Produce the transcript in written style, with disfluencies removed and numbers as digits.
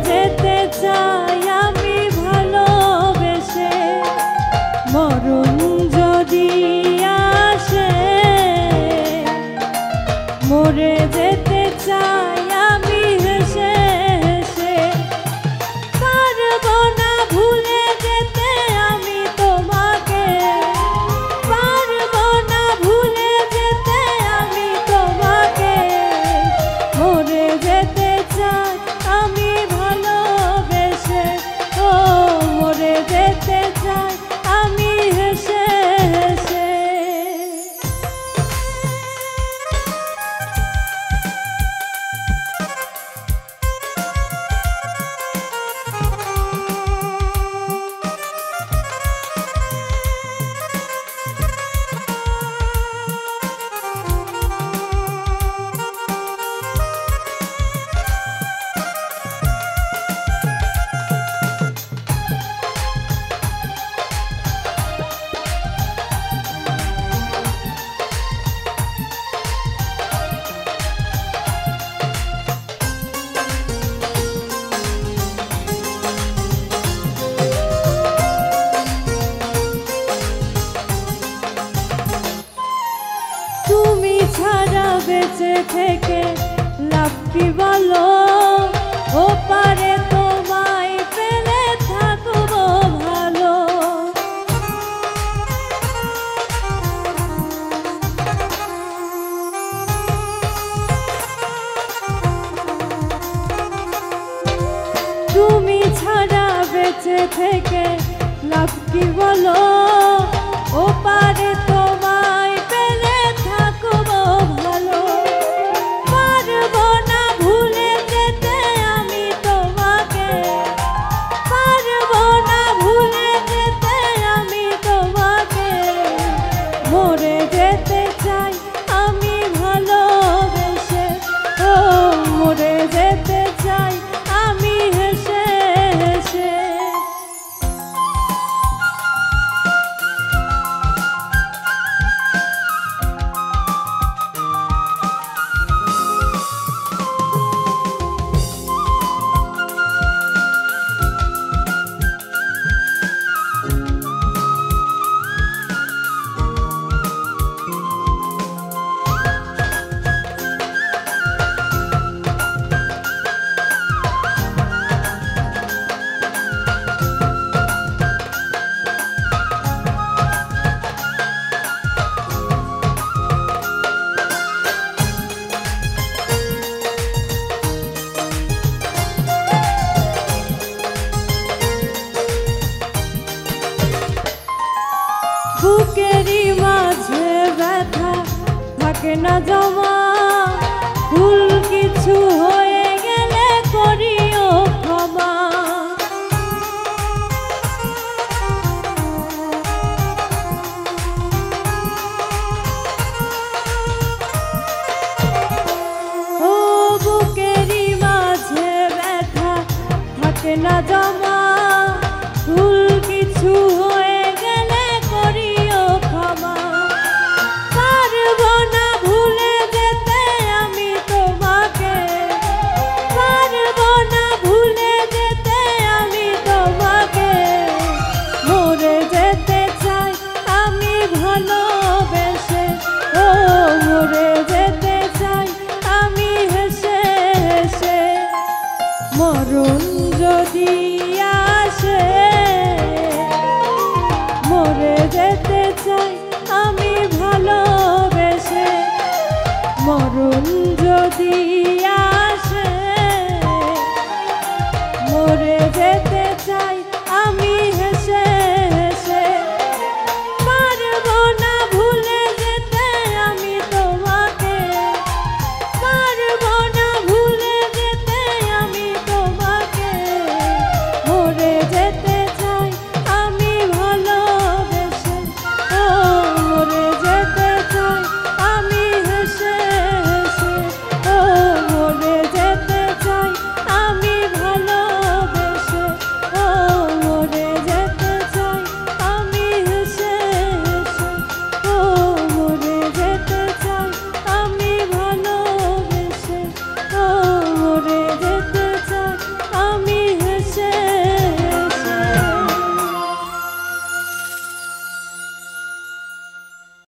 যেতে চাই আমি ভালোবেসে, মরণ যদি আসে মরে যেতে চাই আমি হেসে হেসে। পারবো না ভুলে যেতে আমি তোমাকে, পারবো না ভুলে যেতে আমি তোমাকে, মরে যেতে চাই আমি ভালোবেসে, ও মরে যেতে চাই আমি হেসে হেসে। তুমি ছাড়া বেঁচে থেকে লাভ কি বলো, ও পারে তোমায় পেলে থাকবো ভালো। তুমি ছাড়া বেঁচে থেকে লাভ কি বলো, ও পারে তোমায় পেলে থাকবো ভালো। পারবো না ভুলে যেতে আমি তোমাকে, পারবো না ভুলে যেতে আমি তোমাকে, মরে যেতে চাই আমি ভালোবেসে, ও মরে যেতে চাই আমি হেসে হেসে। বুকেরই মাঝে ব্যথা থাকে না জমা, ভুল কিছু হয়ে গেলে করিও ক্ষমা। ও বুকেরই মাঝে ব্যথা থাকে না জমা, ভুল কিছু হয়ে গেলে করিও ক্ষমা। পারবো না ভুলে যেতে আমি তোমাকে, পারবো না ভুলে যেতে আমি তোমাকে, মরে যেতে চাই আমি ভালোবেসে, ও মরে যেতে চাই আমি হেসে হেসে। মরণ যদি আসে মরে যেতে চাই আমি ভালোবেসে, মরণ যদি আসে মরে